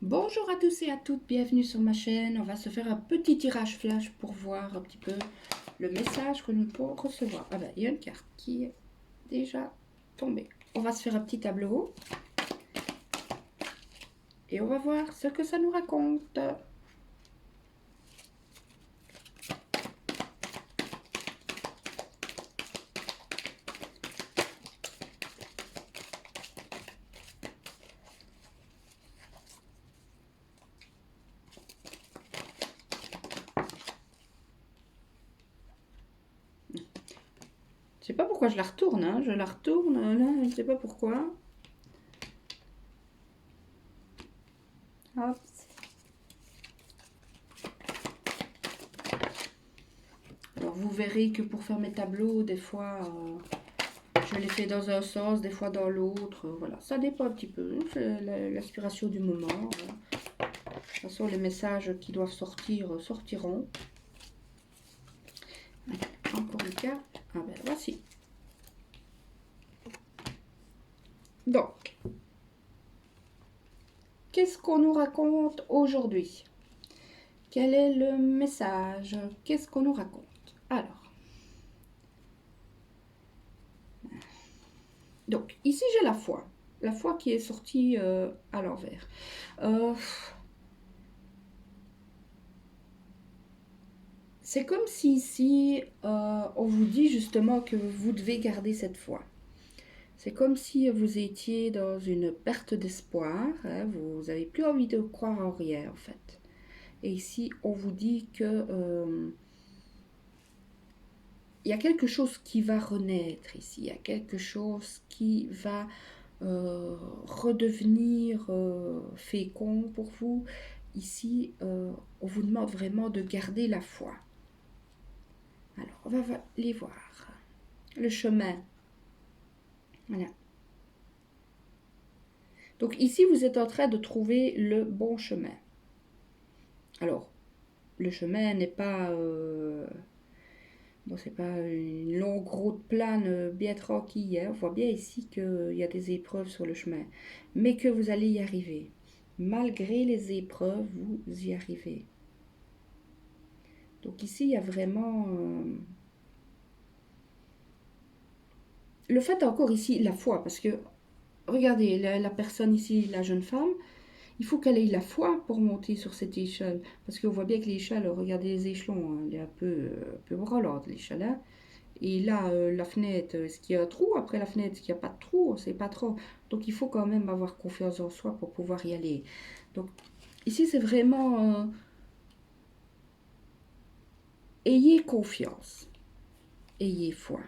Bonjour à tous et à toutes, bienvenue sur ma chaîne. On va se faire un petit tirage flash pour voir un petit peu le message que nous pouvons recevoir. Ah ben, il y a une carte qui est déjà tombée. On va se faire un petit tableau et on va voir ce que ça nous raconte. Je sais pas pourquoi je la retourne, hein. Je la retourne là, je ne sais pas pourquoi. Hop. Alors vous verrez que pour faire mes tableaux, des fois je les fais dans un sens, des fois dans l'autre. Voilà, ça dépend un petit peu. C'est l'inspiration du moment. De toute façon, les messages qui doivent sortir sortiront. Encore une carte. Ah ben voici. Donc, qu'est-ce qu'on nous raconte aujourd'hui? Quel est le message? Qu'est-ce qu'on nous raconte? Alors, donc ici j'ai la foi. La foi qui est sortie à l'envers. C'est comme si ici, on vous dit justement que vous devez garder cette foi. C'est comme si vous étiez dans une perte d'espoir, hein, vous n'avez plus envie de croire en rien en fait. Et ici, on vous dit que il y a quelque chose qui va renaître ici, il y a quelque chose qui va redevenir fécond pour vous. Ici, on vous demande vraiment de garder la foi. Alors, on va les voir. Le chemin. Voilà. Donc ici, vous êtes en train de trouver le bon chemin. Alors, le chemin n'est pas... bon, c'est pas une longue route plane bien tranquille. Hein. On voit bien ici qu'il y a des épreuves sur le chemin. Mais que vous allez y arriver. Malgré les épreuves, vous y arrivez. Donc ici, il y a vraiment... le fait encore ici, la foi. Parce que, regardez, la personne ici, la jeune femme, il faut qu'elle ait la foi pour monter sur cette échelle. Parce qu'on voit bien que l'échelle, regardez les échelons, hein, elle est un peu branlante l'échelle. Hein. Et là, la fenêtre, est-ce qu'il y a un trou après la fenêtre? Est-ce qu'il n'y a pas de trou? On ne sait pas trop. Donc il faut quand même avoir confiance en soi pour pouvoir y aller. Donc ici, c'est vraiment... ayez confiance. Ayez foi.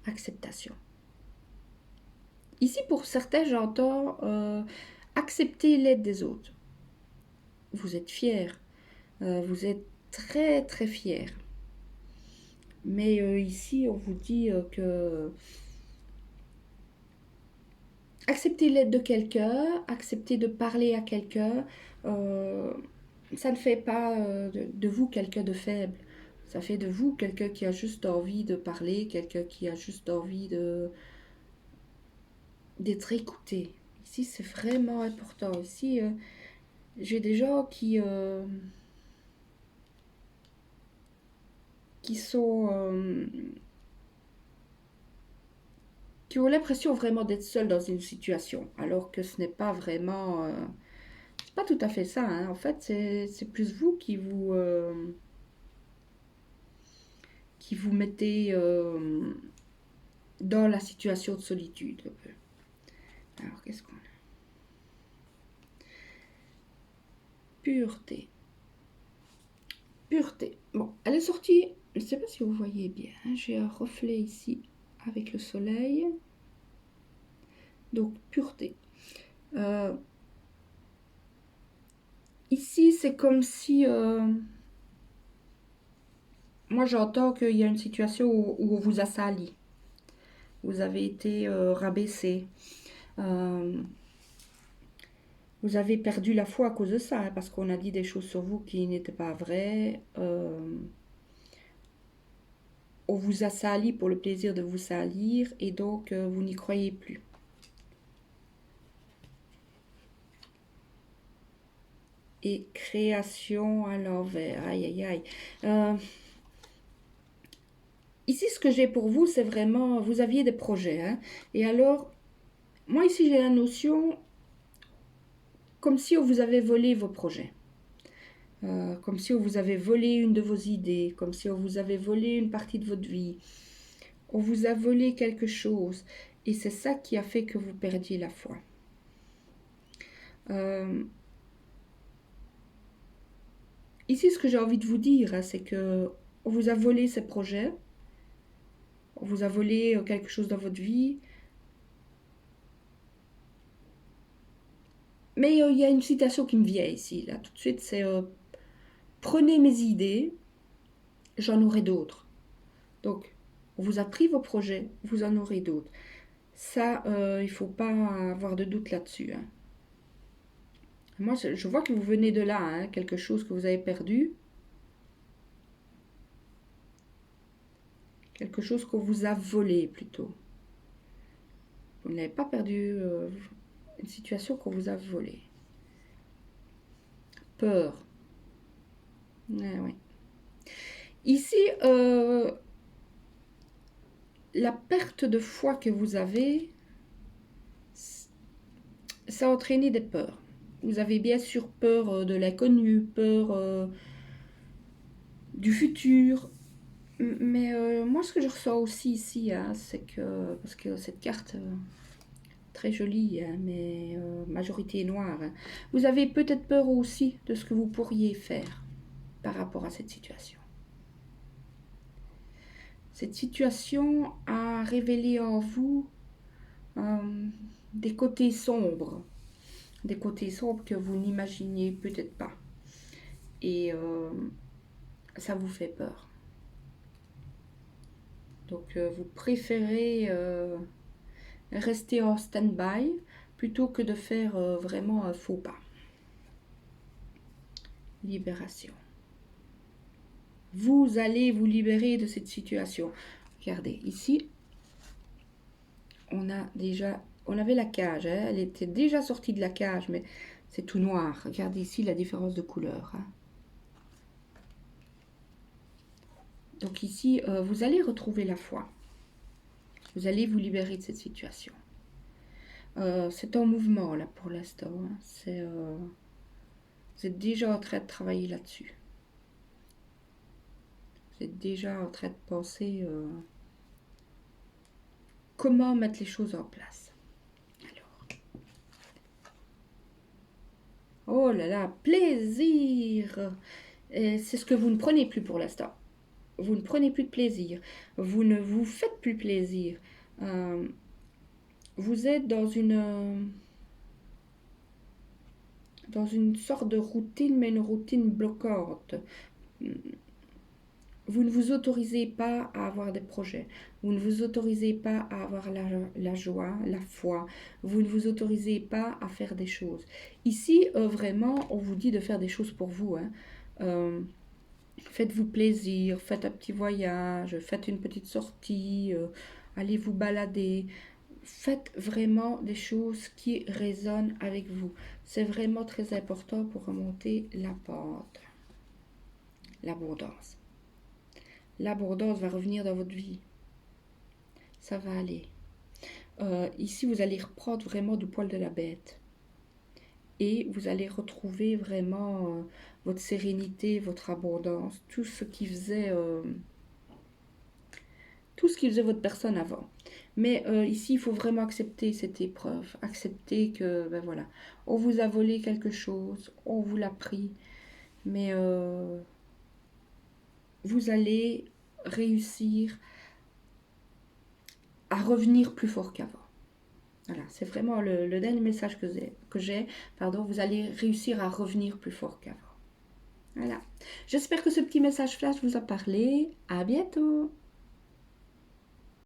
Acceptation. Ici, pour certains, j'entends accepter l'aide des autres. Vous êtes fiers. Vous êtes très, très fiers. Mais ici, on vous dit que accepter l'aide de quelqu'un, accepter de parler à quelqu'un, ça ne fait pas de vous quelqu'un de faible. Ça fait de vous quelqu'un qui a juste envie de parler, quelqu'un qui a juste envie d'être écouté. Ici, c'est vraiment important. Ici, j'ai des gens qui sont... qui ont l'impression vraiment d'être seuls dans une situation, alors que ce n'est pas vraiment... c'est pas tout à fait ça, hein. En fait, c'est plus vous qui vous mettez dans la situation de solitude. Un peu. Alors, qu'est-ce qu'on a? Pureté. Pureté. Bon, elle est sortie, je ne sais pas si vous voyez bien, hein, j'ai un reflet ici avec le soleil. Donc, pureté. Ici, c'est comme si... moi, j'entends qu'il y a une situation où on vous a sali. Vous avez été rabaissé. Vous avez perdu la foi à cause de ça, hein, parce qu'on a dit des choses sur vous qui n'étaient pas vraies. On vous a sali pour le plaisir de vous salir et donc vous n'y croyez plus. et création à l'envers. Aïe, aïe, aïe. Ici, ce que j'ai pour vous, c'est vraiment, vous aviez des projets. Hein, et alors, moi ici, j'ai la notion comme si on vous avait volé vos projets. Comme si on vous avait volé une de vos idées, comme si on vous avait volé une partie de votre vie. On vous a volé quelque chose. Et c'est ça qui a fait que vous perdiez la foi. Ici, ce que j'ai envie de vous dire, hein, c'est que on vous a volé ces projets. On vous a volé quelque chose dans votre vie. Mais il y a une citation qui me vient ici, là, tout de suite, c'est prenez mes idées, j'en aurai d'autres. Donc, on vous a pris vos projets, vous en aurez d'autres. Ça, il ne faut pas avoir de doute là-dessus. Hein. Moi, je vois que vous venez de là, hein, quelque chose que vous avez perdu. Quelque chose qu'on vous a volé, plutôt. Vous n'avez pas perdu une situation qu'on vous a volée. Peur. Ouais. Ici, la perte de foi que vous avez, ça a entraîné des peurs. Vous avez bien sûr peur de l'inconnu, peur du futur. Mais moi, ce que je ressens aussi ici, hein, c'est que, parce que cette carte, très jolie, hein, mais majorité noire, hein, vous avez peut-être peur aussi de ce que vous pourriez faire par rapport à cette situation. Cette situation a révélé en vous des côtés sombres que vous n'imaginiez peut-être pas. Et ça vous fait peur. Donc vous préférez rester en stand-by plutôt que de faire vraiment un faux pas. Libération. Vous allez vous libérer de cette situation. Regardez, ici, on avait la cage, hein, elle était déjà sortie de la cage, mais c'est tout noir. Regardez ici la différence de couleur. Hein. Donc ici, vous allez retrouver la foi. Vous allez vous libérer de cette situation. C'est en mouvement là pour l'instant. Hein. Vous êtes déjà en train de travailler là-dessus. Vous êtes déjà en train de penser comment mettre les choses en place. Oh là là, plaisir! C'est ce que vous ne prenez plus pour l'instant. Vous ne prenez plus de plaisir. Vous ne vous faites plus plaisir. Vous êtes dans une sorte de routine, mais une routine bloquante. Vous ne vous autorisez pas à avoir des projets. Vous ne vous autorisez pas à avoir la joie, la foi. Vous ne vous autorisez pas à faire des choses. Ici, vraiment, on vous dit de faire des choses pour vous. Hein. Faites-vous plaisir, faites un petit voyage, faites une petite sortie, allez vous balader. Faites vraiment des choses qui résonnent avec vous. C'est vraiment très important pour remonter la pente. L'abondance. L'abondance va revenir dans votre vie. Ça va aller. Ici, vous allez reprendre vraiment du poil de la bête. Et vous allez retrouver vraiment votre sérénité, votre abondance, tout ce qui faisait votre personne avant. Mais ici, il faut vraiment accepter cette épreuve. Accepter que, ben voilà, on vous a volé quelque chose, on vous l'a pris. Mais vous allez réussir à revenir plus fort qu'avant. Voilà, c'est vraiment le dernier message que j'ai. Vous allez réussir à revenir plus fort qu'avant. Voilà. J'espère que ce petit message flash vous a parlé. À bientôt.